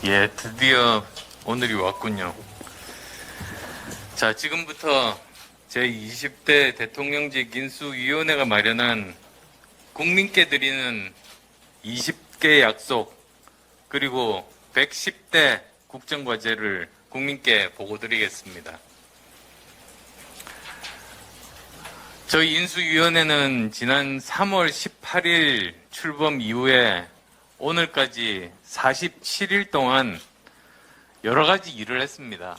예, 드디어 오늘이 왔군요. 자, 지금부터 제20대 대통령직 인수위원회가 마련한 국민께 드리는 20개 약속, 그리고 110대 국정과제를 국민께 보고드리겠습니다. 저희 인수위원회는 지난 3월 18일 출범 이후에 오늘까지 47일 동안 여러 가지 일을 했습니다.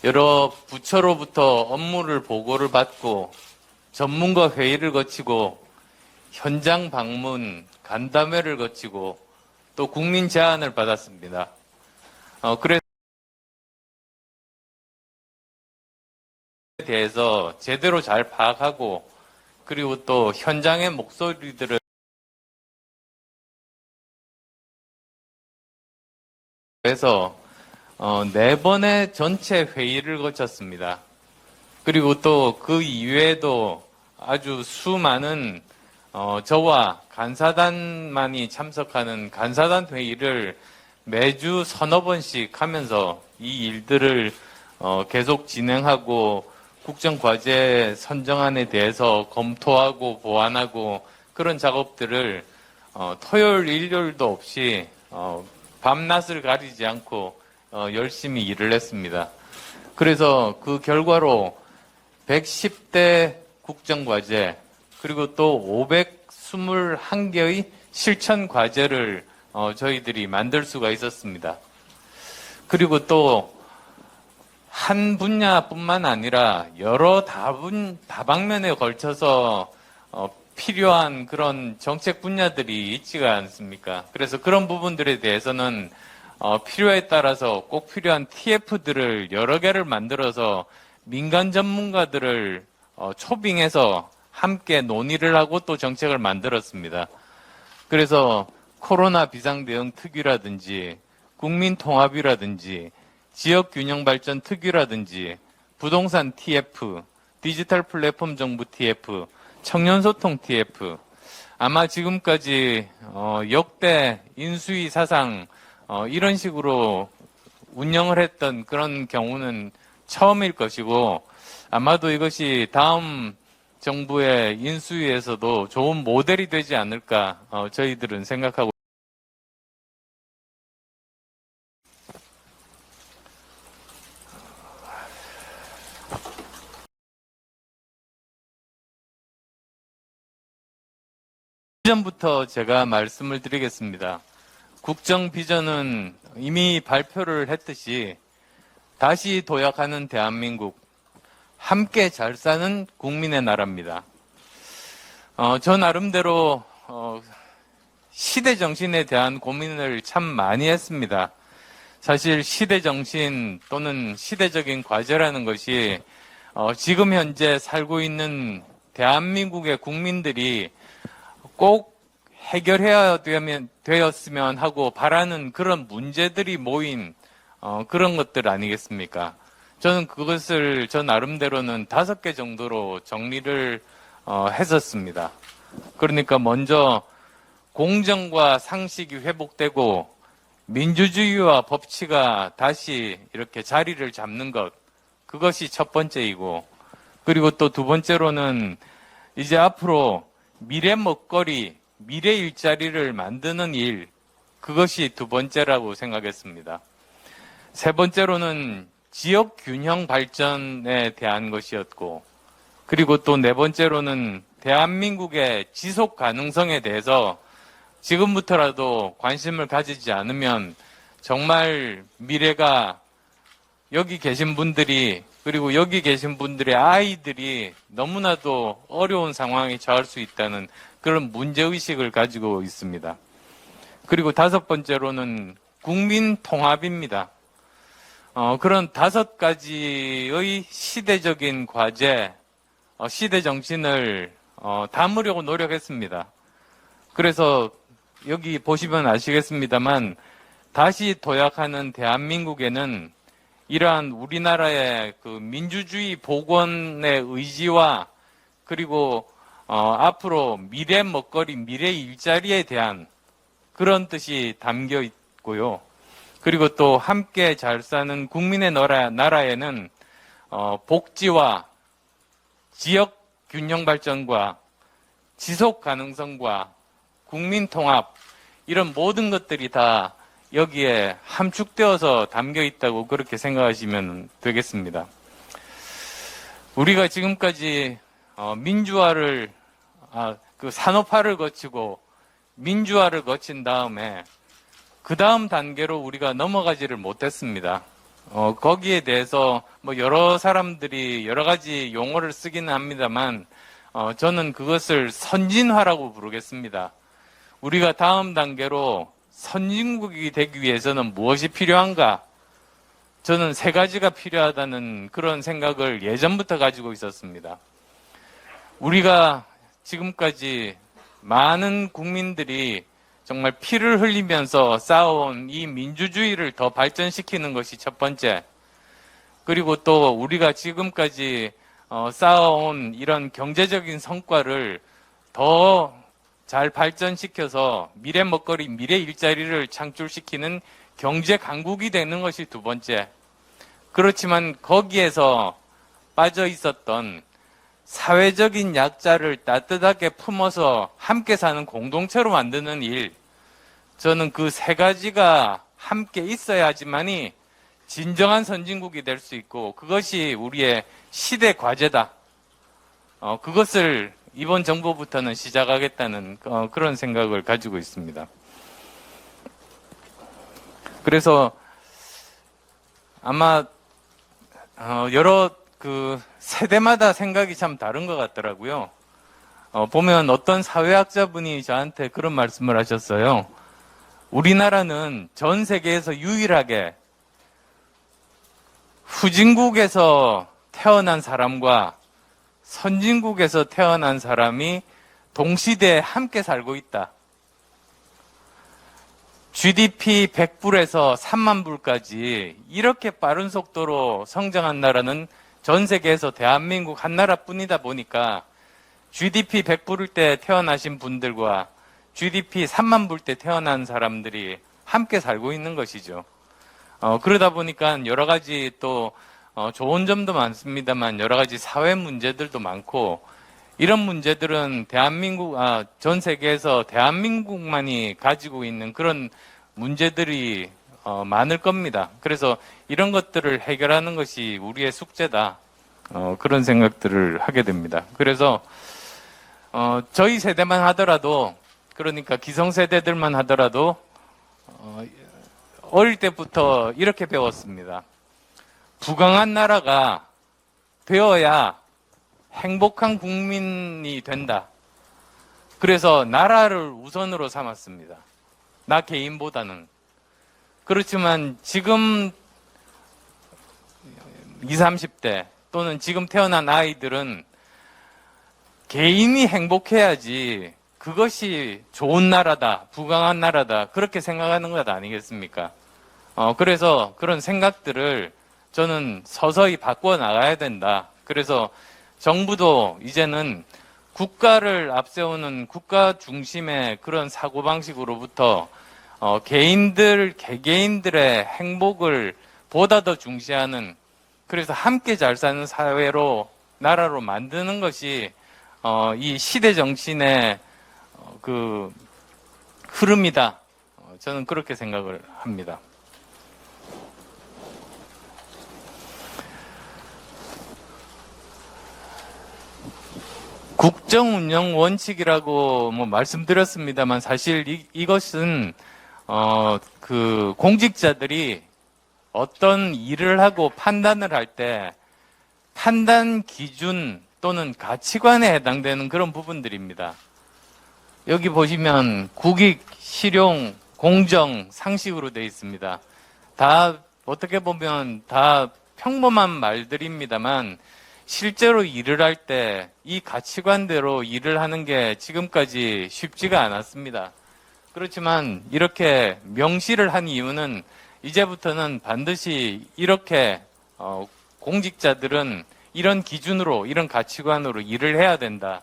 여러 부처로부터 업무를 보고를 받고 전문가 회의를 거치고 현장 방문, 간담회를 거치고 또 국민 제안을 받았습니다. 그래서 대해서 제대로 잘 파악하고 그리고 또 현장의 목소리들을 해서 4번의 전체 회의를 거쳤습니다. 그리고 또 그 이외에도 아주 수많은 저와 간사단만이 참석하는 간사단 회의를 매주 서너 번씩 하면서 이 일들을 계속 진행하고 국정과제 선정안에 대해서 검토하고 보완하고 그런 작업들을 토요일, 일요일도 없이 밤낮을 가리지 않고 열심히 일을 했습니다. 그래서 그 결과로 110대 국정과제 그리고 또 521개의 실천과제를 저희들이 만들 수가 있었습니다. 그리고 또 한 분야뿐만 아니라 여러 다방면에 걸쳐서 필요한 그런 정책 분야들이 있지가 않습니까? 그래서 그런 부분들에 대해서는 필요에 따라서 꼭 필요한 TF들을 여러 개를 만들어서 민간 전문가들을 초빙해서 함께 논의를 하고 또 정책을 만들었습니다. 그래서 코로나 비상대응 특위라든지 국민통합이라든지 지역균형발전 특위라든지 부동산 TF, 디지털 플랫폼 정부 TF, 청년소통 TF, 아마 지금까지 역대 인수위 사상 이런 식으로 운영을 했던 그런 경우는 처음일 것이고 아마도 이것이 다음 정부의 인수위에서도 좋은 모델이 되지 않을까 저희들은 생각하고 비전부터 제가 말씀을 드리겠습니다. 국정 비전은 이미 발표를 했듯이 다시 도약하는 대한민국, 함께 잘 사는 국민의 나라입니다. 저 나름대로 시대 정신에 대한 고민을 참 많이 했습니다. 사실 시대 정신 또는 시대적인 과제라는 것이 지금 현재 살고 있는 대한민국의 국민들이 꼭 해결해야 되었으면 하고 바라는 그런 문제들이 모인 그런 것들 아니겠습니까? 저는 그것을 저 나름대로는 5개 정도로 정리를 했었습니다. 그러니까 먼저 공정과 상식이 회복되고 민주주의와 법치가 다시 이렇게 자리를 잡는 것, 그것이 첫 번째이고, 그리고 또 두 번째로는 이제 앞으로 미래 먹거리, 미래 일자리를 만드는 일, 그것이 두 번째라고 생각했습니다. 세 번째로는 지역 균형 발전에 대한 것이었고, 그리고 또 네 번째로는 대한민국의 지속 가능성에 대해서 지금부터라도 관심을 가지지 않으면 정말 미래가 여기 계신 분들이 그리고 여기 계신 분들의 아이들이 너무나도 어려운 상황에 처할 수 있다는 그런 문제의식을 가지고 있습니다. 그리고 5번째로는 국민 통합입니다. 그런 5가지의 시대적인 과제, 시대 정신을 담으려고 노력했습니다. 그래서 여기 보시면 아시겠습니다만 다시 도약하는 대한민국에는 이러한 우리나라의 그 민주주의 복원의 의지와 그리고 앞으로 미래 먹거리, 미래 일자리에 대한 그런 뜻이 담겨 있고 있고요. 그리고 또 함께 잘 사는 국민의 나라에는 복지와 지역 균형 발전과 지속 가능성과 국민 통합, 이런 모든 것들이 다 여기에 함축되어서 담겨 있다고 그렇게 생각하시면 되겠습니다. 우리가 지금까지 민주화를 그 산업화를 거치고 민주화를 거친 다음에 그 다음 단계로 우리가 넘어가지를 못했습니다. 거기에 대해서 뭐 여러 사람들이 여러 가지 용어를 쓰기는 합니다만 저는 그것을 선진화라고 부르겠습니다. 우리가 다음 단계로 선진국이 되기 위해서는 무엇이 필요한가? 저는 세 가지가 필요하다는 그런 생각을 예전부터 가지고 있었습니다. 우리가 지금까지 많은 국민들이 정말 피를 흘리면서 쌓아온 이 민주주의를 더 발전시키는 것이 첫 번째. 그리고 또 우리가 지금까지 쌓아온 이런 경제적인 성과를 더 잘 발전시켜서 미래 먹거리, 미래 일자리를 창출시키는 경제 강국이 되는 것이 두 번째. 그렇지만 거기에서 빠져 있었던 사회적인 약자를 따뜻하게 품어서 함께 사는 공동체로 만드는 일, 저는 그 세 가지가 함께 있어야지만이 진정한 선진국이 될 수 있고 그것이 우리의 시대 과제다. 그것을 이번 정부부터는 시작하겠다는 그런 생각을 가지고 있습니다. 그래서 아마 여러 그 세대마다 생각이 참 다른 것 같더라고요. 보면 어떤 사회학자분이 저한테 그런 말씀을 하셨어요. 우리나라는 전 세계에서 유일하게 후진국에서 태어난 사람과 선진국에서 태어난 사람이 동시대에 함께 살고 있다. GDP 100불에서 3만 불까지 이렇게 빠른 속도로 성장한 나라는 전 세계에서 대한민국 한 나라뿐이다 보니까 GDP 100불일 때 태어나신 분들과 GDP 3만 불 때 태어난 사람들이 함께 살고 있는 것이죠. 그러다 보니까 여러 가지 또 좋은 점도 많습니다만 여러 가지 사회 문제들도 많고 이런 문제들은 전 세계에서 대한민국만이 가지고 있는 그런 문제들이 많을 겁니다. 그래서 이런 것들을 해결하는 것이 우리의 숙제다. 그런 생각들을 하게 됩니다. 그래서 저희 세대만 하더라도 그러니까 기성세대들만 하더라도 어릴 때부터 이렇게 배웠습니다. 부강한 나라가 되어야 행복한 국민이 된다. 그래서 나라를 우선으로 삼았습니다. 나 개인보다는. 그렇지만 지금 20, 30대 또는 지금 태어난 아이들은 개인이 행복해야지 그것이 좋은 나라다, 부강한 나라다 그렇게 생각하는 것 아니겠습니까? 그래서 그런 생각들을 저는 서서히 바꿔 나가야 된다. 그래서 정부도 이제는 국가를 앞세우는 국가 중심의 그런 사고방식으로부터 개개인들의 행복을 보다 더 중시하는, 그래서 함께 잘 사는 사회로, 나라로 만드는 것이 이 시대 정신의 그 흐름이다. 저는 그렇게 생각을 합니다. 국정운영 원칙이라고 말씀드렸습니다만 사실 이것은 그 공직자들이 어떤 일을 하고 판단을 할 때 판단 기준 또는 가치관에 해당되는 그런 부분들입니다. 여기 보시면 국익, 실용, 공정, 상식으로 되어 있습니다. 다 어떻게 보면 다 평범한 말들입니다만 실제로 일을 할 때 이 가치관대로 일을 하는 게 지금까지 쉽지가 않았습니다. 그렇지만 이렇게 명시를 한 이유는 이제부터는 반드시 이렇게 공직자들은 이런 기준으로, 이런 가치관으로 일을 해야 된다.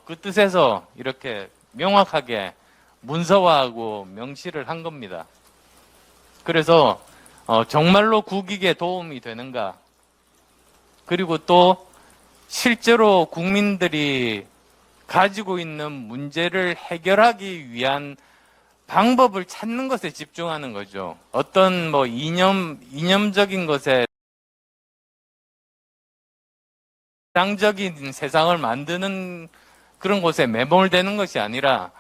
그 뜻에서 이렇게 명확하게 문서화하고 명시를 한 겁니다. 그래서 정말로 국익에 도움이 되는가? 그리고 또 실제로 국민들이 가지고 있는 문제를 해결하기 위한 방법을 찾는 것에 집중하는 거죠. 어떤 이념적인 것에 정상적인 세상을 만드는 그런 곳에 매몰되는 것이 아니라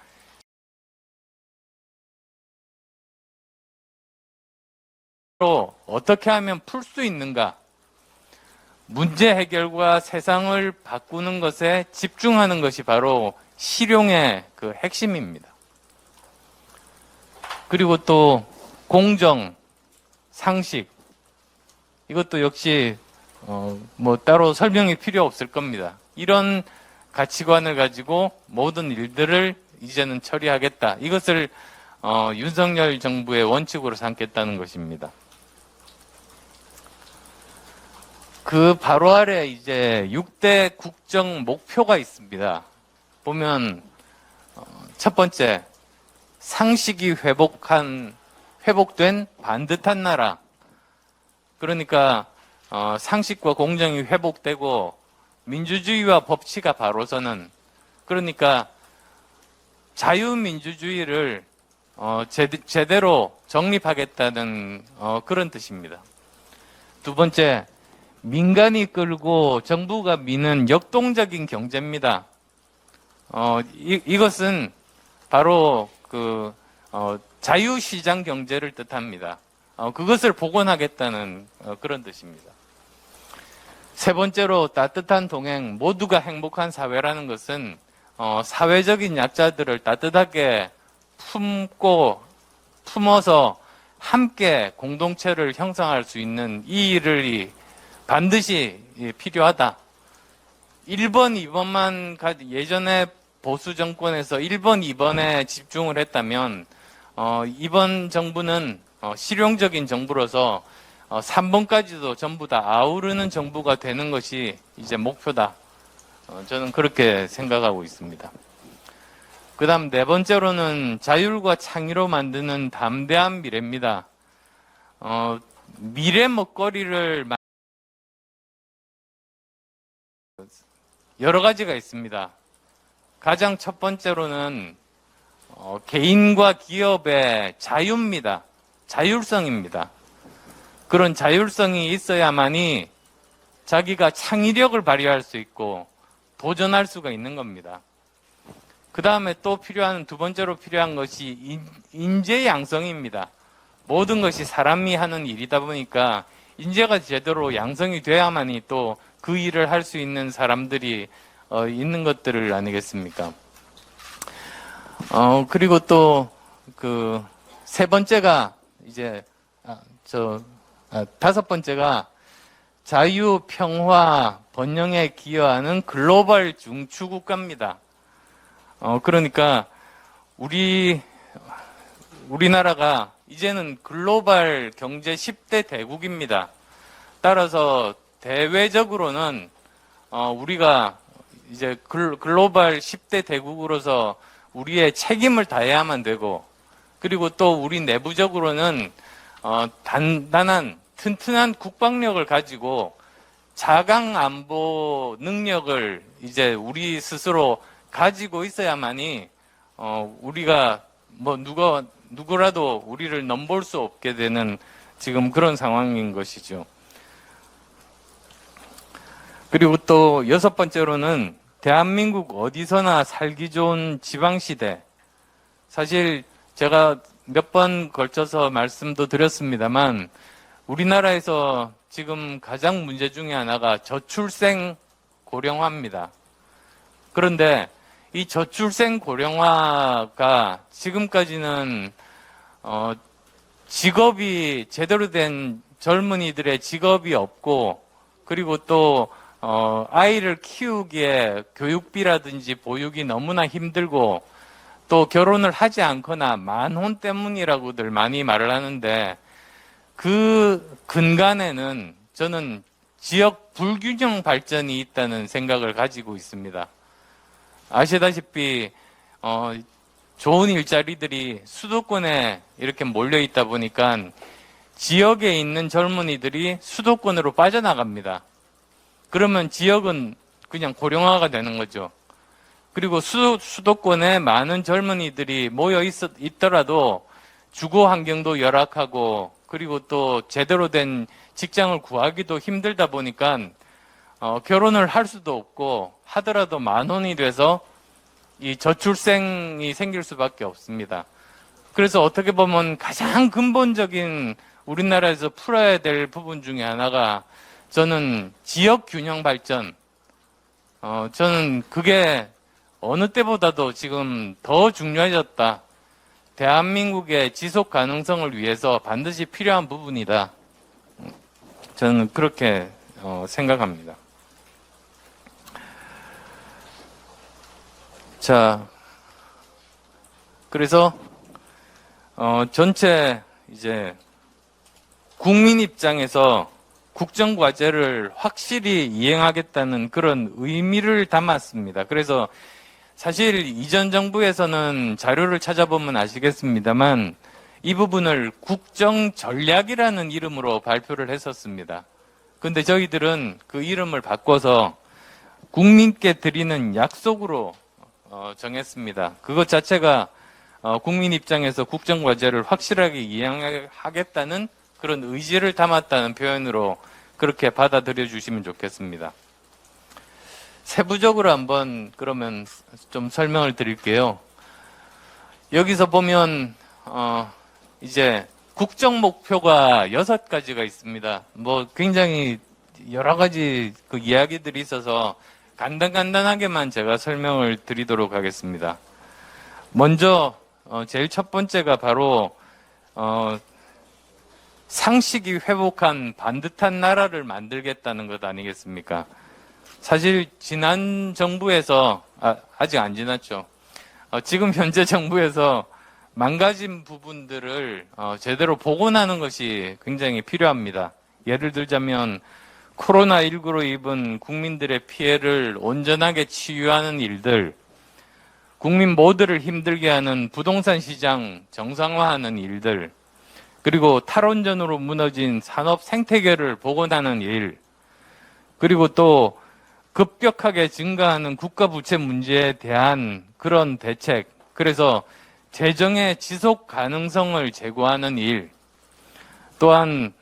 또 어떻게 하면 풀 수 있는가? 문제 해결과 세상을 바꾸는 것에 집중하는 것이 바로 실용의 그 핵심입니다. 그리고 또 공정, 상식, 이것도 역시 따로 설명이 필요 없을 겁니다. 이런 가치관을 가지고 모든 일들을 이제는 처리하겠다. 이것을 윤석열 정부의 원칙으로 삼겠다는 것입니다. 그 바로 아래 이제 6대 국정 목표가 있습니다. 보면 첫 번째, 상식이 회복된 반듯한 나라. 그러니까 상식과 공정이 회복되고 민주주의와 법치가 바로 서는, 그러니까 자유민주주의를 제대로 정립하겠다는 그런 뜻입니다. 두 번째, 민간이 끌고 정부가 미는 역동적인 경제입니다. 이것은 바로 자유시장 경제를 뜻합니다. 그것을 복원하겠다는 그런 뜻입니다. 세 번째로 따뜻한 동행, 모두가 행복한 사회라는 것은 사회적인 약자들을 따뜻하게 품어서 함께 공동체를 형성할 수 있는 이 일을 반드시 필요하다. 1번, 2번만 예전에 보수 정권에서 1번, 2번에 집중을 했다면 이번 정부는 실용적인 정부로서 3번까지도 전부 다 아우르는 정부가 되는 것이 이제 목표다. 저는 그렇게 생각하고 있습니다. 그 다음 네 번째로는 자율과 창의로 만드는 담대한 미래입니다. 미래 먹거리를 여러 가지가 있습니다. 가장 첫 번째로는 개인과 기업의 자유입니다. 자율성입니다. 그런 자율성이 있어야만이 자기가 창의력을 발휘할 수 있고 도전할 수가 있는 겁니다. 그 다음에 또 두 번째로 필요한 것이 인재 양성입니다. 모든 것이 사람이 하는 일이다 보니까 인재가 제대로 양성이 돼야만이 또 그 일을 할 수 있는 사람들이 있는 것들을 아니겠습니까? 그리고 또 세 번째가 다섯 번째가 자유, 평화, 번영에 기여하는 글로벌 중추국가입니다. 그러니까 우리나라가 이제는 글로벌 경제 10대 대국입니다. 따라서 대외적으로는 우리가 이제 글로벌 10대 대국으로서 우리의 책임을 다해야만 되고, 그리고 또 우리 내부적으로는 단단한 튼튼한 국방력을 가지고 자강 안보 능력을 이제 우리 스스로 가지고 있어야만이 우리가 누구라도 우리를 넘볼 수 없게 되는 지금 그런 상황인 것이죠. 그리고 또 여섯 번째로는 대한민국 어디서나 살기 좋은 지방시대. 사실 제가 몇 번 걸쳐서 말씀도 드렸습니다만 우리나라에서 지금 가장 문제 중에 하나가 저출생 고령화입니다. 그런데 이 저출생 고령화가 지금까지는 직업이 제대로 된 젊은이들의 직업이 없고, 그리고 또 아이를 키우기에 교육비라든지 보육이 너무나 힘들고, 또 결혼을 하지 않거나 만혼 때문이라고들 많이 말을 하는데, 그 근간에는 저는 지역 불균형 발전이 있다는 생각을 가지고 있습니다. 아시다시피 좋은 일자리들이 수도권에 이렇게 몰려 있다 보니까 지역에 있는 젊은이들이 수도권으로 빠져나갑니다. 그러면 지역은 그냥 고령화가 되는 거죠. 그리고 수도권에 많은 젊은이들이 모여 있더라도 주거 환경도 열악하고, 그리고 또 제대로 된 직장을 구하기도 힘들다 보니까 결혼을 할 수도 없고, 하더라도 만혼이 돼서 이 저출생이 생길 수밖에 없습니다. 그래서 어떻게 보면 가장 근본적인 우리나라에서 풀어야 될 부분 중에 하나가, 저는 지역 균형 발전, 저는 그게 어느 때보다도 지금 더 중요해졌다. 대한민국의 지속 가능성을 위해서 반드시 필요한 부분이다. 저는 그렇게 생각합니다. 자, 그래서 전체 이제 국민 입장에서 국정과제를 확실히 이행하겠다는 그런 의미를 담았습니다. 그래서 사실 이전 정부에서는 자료를 찾아보면 아시겠습니다만 이 부분을 국정전략이라는 이름으로 발표를 했었습니다. 근데 저희들은 그 이름을 바꿔서 국민께 드리는 약속으로 정했습니다. 그것 자체가 국민 입장에서 국정과제를 확실하게 이행하겠다는 그런 의지를 담았다는 표현으로 그렇게 받아들여 주시면 좋겠습니다. 세부적으로 한번 그러면 좀 설명을 드릴게요. 여기서 보면 이제 국정 목표가 6가지가 있습니다. 뭐 굉장히 여러 가지 그 이야기들이 있어서 간단하게만 제가 설명을 드리도록 하겠습니다. 먼저 제일 첫 번째가 바로 상식이 회복한 반듯한 나라를 만들겠다는 것 아니겠습니까? 사실 지난 정부에서 아직 안 지났죠. 지금 현재 정부에서 망가진 부분들을 제대로 복원하는 것이 굉장히 필요합니다. 예를 들자면 코로나19로 입은 국민들의 피해를 온전하게 치유하는 일들, 국민 모두를 힘들게 하는 부동산 시장 정상화하는 일들, 그리고 탈원전으로 무너진 산업 생태계를 복원하는 일, 그리고 또 급격하게 증가하는 국가 부채 문제에 대한 그런 대책, 그래서 재정의 지속 가능성을 제고하는 일, 또한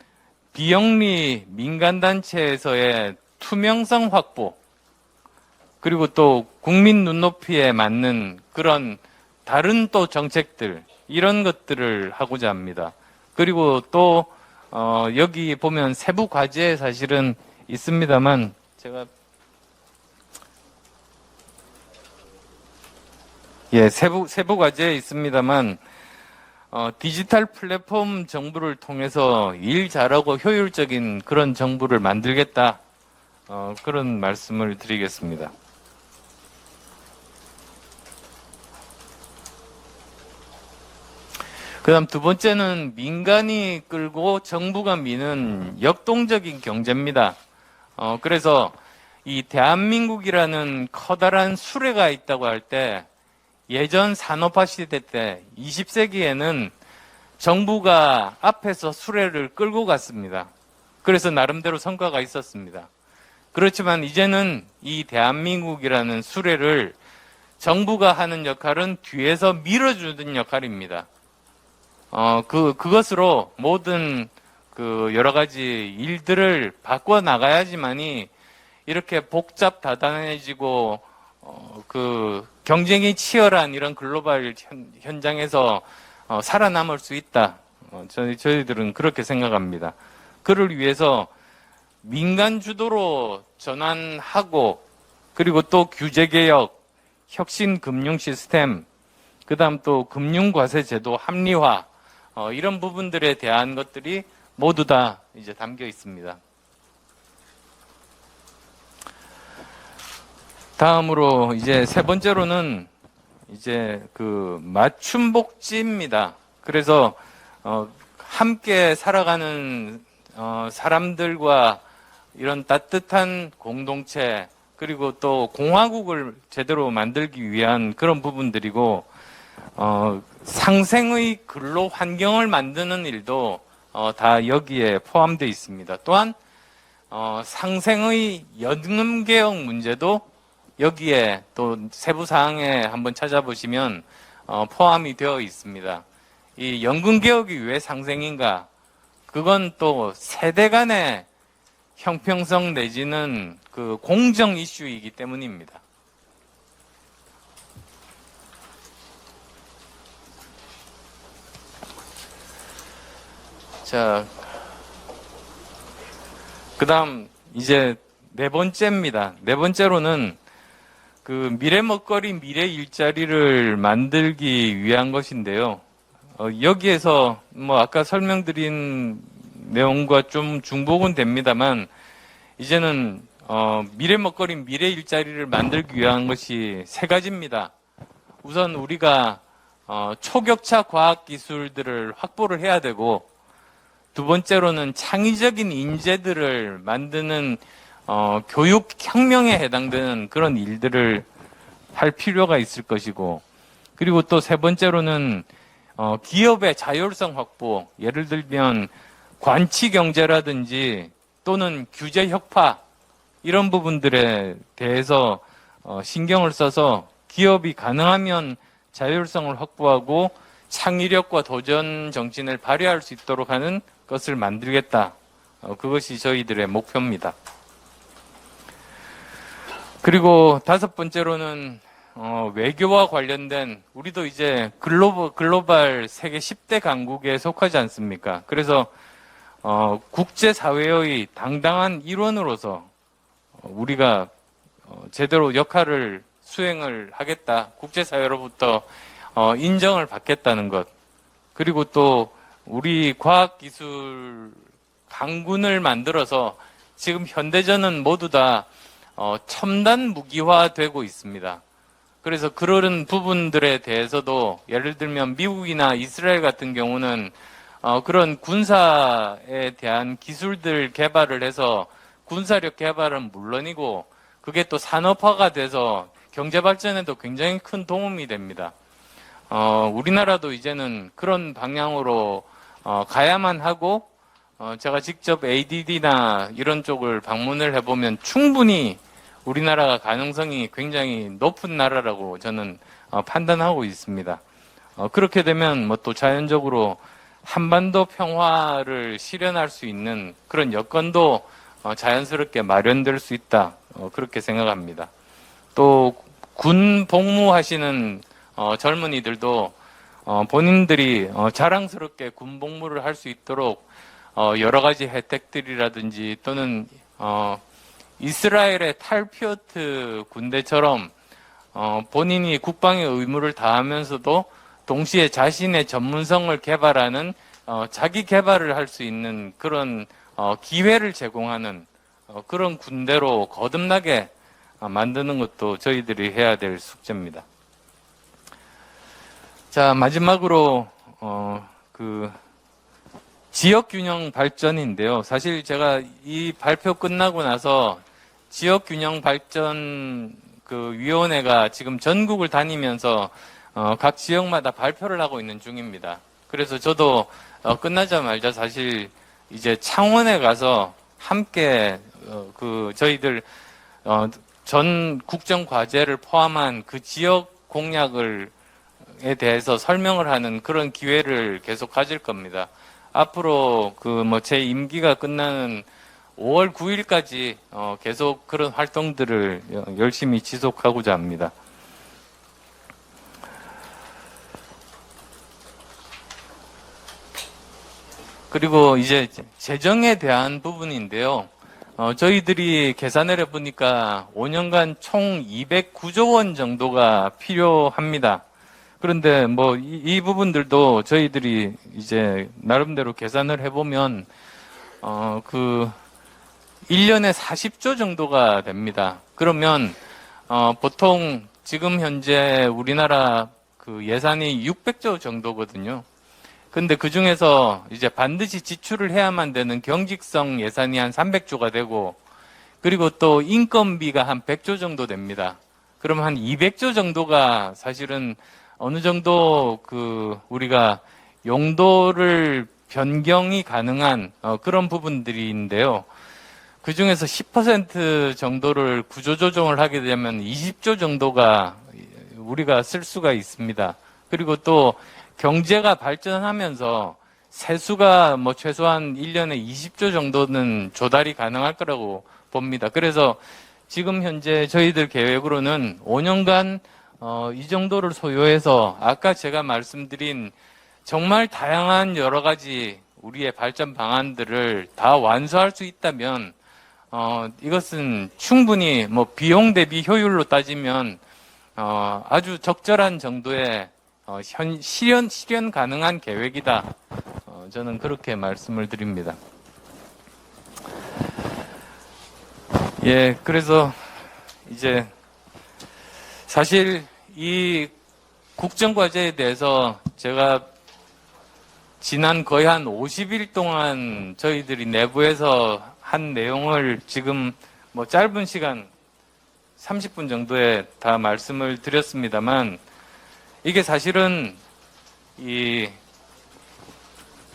비영리 민간단체에서의 투명성 확보, 그리고 또 국민 눈높이에 맞는 그런 다른 또 정책들, 이런 것들을 하고자 합니다. 그리고 또 여기 보면 세부 과제에 사실은 있습니다만, 제가 세부 과제에 있습니다만, 디지털 플랫폼 정부를 통해서 일 잘하고 효율적인 그런 정부를 만들겠다. 그런 말씀을 드리겠습니다. 그 다음 두 번째는 민간이 끌고 정부가 미는 역동적인 경제입니다. 그래서 이 대한민국이라는 커다란 수레가 있다고 할 때, 예전 산업화 시대 때 20세기에는 정부가 앞에서 수레를 끌고 갔습니다. 그래서 나름대로 성과가 있었습니다. 그렇지만 이제는 이 대한민국이라는 수레를 정부가 하는 역할은 뒤에서 밀어주는 역할입니다. 그것으로 모든 그 여러 가지 일들을 바꿔 나가야지만이 이렇게 복잡 다단해지고 그 경쟁이 치열한 이런 글로벌 현장에서 살아남을 수 있다. 저희들은 그렇게 생각합니다. 그를 위해서 민간 주도로 전환하고, 그리고 또 규제 개혁, 혁신 금융 시스템, 그다음 또 금융 과세 제도 합리화, 이런 부분들에 대한 것들이 모두 다 이제 담겨 있습니다. 다음으로 이제 세 번째로는 이제 그 맞춤 복지입니다. 그래서 함께 살아가는 사람들과 이런 따뜻한 공동체, 그리고 또 공화국을 제대로 만들기 위한 그런 부분들이고, 상생의 근로 환경을 만드는 일도 다 여기에 포함되어 있습니다. 또한 상생의 연금개혁 문제도 여기에 또 세부 사항에 한번 찾아보시면 포함이 되어 있습니다. 이 연금개혁이 왜 상생인가? 그건 또 세대 간의 형평성 내지는 그 공정 이슈이기 때문입니다. 자, 그 다음 이제 네 번째입니다. 네 번째로는 그 미래 먹거리, 미래 일자리를 만들기 위한 것인데요. 여기에서 뭐 아까 설명드린 내용과 좀 중복은 됩니다만 이제는 미래 먹거리, 미래 일자리를 만들기 위한 것이 세 가지입니다. 우선 우리가 초격차 과학 기술들을 확보를 해야 되고, 두 번째로는 창의적인 인재들을 만드는 교육 혁명에 해당되는 그런 일들을 할 필요가 있을 것이고, 그리고 또 세 번째로는 기업의 자율성 확보, 예를 들면 관치 경제라든지 또는 규제 혁파 이런 부분들에 대해서 신경을 써서 기업이 가능하면 자율성을 확보하고 창의력과 도전 정신을 발휘할 수 있도록 하는 것을 만들겠다. 그것이 저희들의 목표입니다. 그리고 다섯 번째로는 외교와 관련된, 우리도 이제 글로벌 세계 10대 강국에 속하지 않습니까? 그래서 국제사회의 당당한 일원으로서 우리가 제대로 역할을 수행을 하겠다. 국제사회로부터 인정을 받겠다는 것. 그리고 또 우리 과학기술 강군을 만들어서 지금 현대전은 모두 다 첨단 무기화되고 있습니다. 그래서 그런 부분들에 대해서도 예를 들면 미국이나 이스라엘 같은 경우는 그런 군사에 대한 기술들 개발을 해서 군사력 개발은 물론이고 그게 또 산업화가 돼서 경제 발전에도 굉장히 큰 도움이 됩니다. 우리나라도 이제는 그런 방향으로 가야만 하고 제가 직접 ADD나 이런 쪽을 방문을 해보면 충분히 우리나라가 가능성이 굉장히 높은 나라라고 저는 판단하고 있습니다. 그렇게 되면 뭐 또 자연적으로 한반도 평화를 실현할 수 있는 그런 여건도 자연스럽게 마련될 수 있다. 그렇게 생각합니다. 또 군 복무하시는 젊은이들도 본인들이 자랑스럽게 군 복무를 할 수 있도록 여러 가지 혜택들이라든지 또는 이스라엘의 탈피어트 군대처럼 본인이 국방의 의무를 다하면서도 동시에 자신의 전문성을 개발하는 자기 개발을 할 수 있는 그런 기회를 제공하는 그런 군대로 거듭나게 만드는 것도 저희들이 해야 될 숙제입니다. 자, 마지막으로 그 지역균형 발전인데요. 사실 제가 이 발표 끝나고 나서 지역균형 발전 그 위원회가 지금 전국을 다니면서 각 지역마다 발표를 하고 있는 중입니다. 그래서 저도 끝나자마자 사실 이제 창원에 가서 함께 그 저희들 전 국정 과제를 포함한 그 지역 공약을 에 대해서 설명을 하는 그런 기회를 계속 가질 겁니다. 앞으로 그 뭐 제 임기가 끝나는 5월 9일까지 계속 그런 활동들을 열심히 지속하고자 합니다. 그리고 이제 재정에 대한 부분인데요. 저희들이 계산을 해보니까 5년간 총 209조 원 정도가 필요합니다. 그런데 뭐 이 부분들도 저희들이 이제 나름대로 계산을 해보면 그 1년에 40조 정도가 됩니다. 그러면 보통 지금 현재 우리나라 그 예산이 600조 정도거든요. 근데 그 중에서 이제 반드시 지출을 해야만 되는 경직성 예산이 한 300조가 되고, 그리고 또 인건비가 한 100조 정도 됩니다. 그럼 한 200조 정도가 사실은 어느 정도 그 우리가 용도를 변경이 가능한 그런 부분들인데요. 그 중에서 10% 정도를 구조조정을 하게 되면 20조 정도가 우리가 쓸 수가 있습니다. 그리고 또 경제가 발전하면서 세수가 뭐 최소한 1년에 20조 정도는 조달이 가능할 거라고 봅니다. 그래서 지금 현재 저희들 계획으로는 5년간 이 정도를 소요해서 아까 제가 말씀드린 정말 다양한 여러 가지 우리의 발전 방안들을 다 완수할 수 있다면 이것은 충분히 뭐 비용 대비 효율로 따지면 아주 적절한 정도의 실현 가능한 계획이다. 저는 그렇게 말씀을 드립니다. 예, 그래서 이제 사실 이 국정과제에 대해서 제가 지난 거의 한 50일 동안 저희들이 내부에서 한 내용을 지금 뭐 짧은 시간 30분 정도에 다 말씀을 드렸습니다만 이게 사실은 이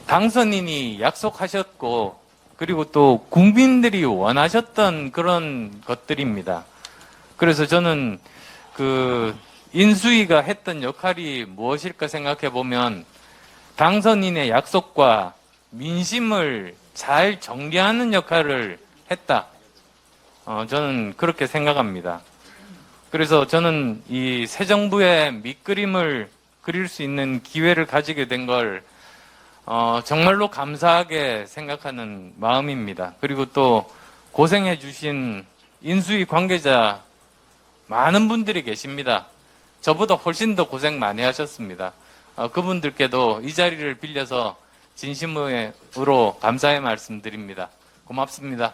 당선인이 약속하셨고 그리고 또 국민들이 원하셨던 그런 것들입니다. 그래서 저는 그 인수위가 했던 역할이 무엇일까 생각해 보면 당선인의 약속과 민심을 잘 전개하는 역할을 했다. 저는 그렇게 생각합니다. 그래서 저는 이 새 정부의 밑그림을 그릴 수 있는 기회를 가지게 된 걸 정말로 감사하게 생각하는 마음입니다. 그리고 또 고생해 주신 인수위 관계자 많은 분들이 계십니다. 저보다 훨씬 더 고생 많이 하셨습니다. 그분들께도 이 자리를 빌려서 진심으로 감사의 말씀드립니다. 고맙습니다.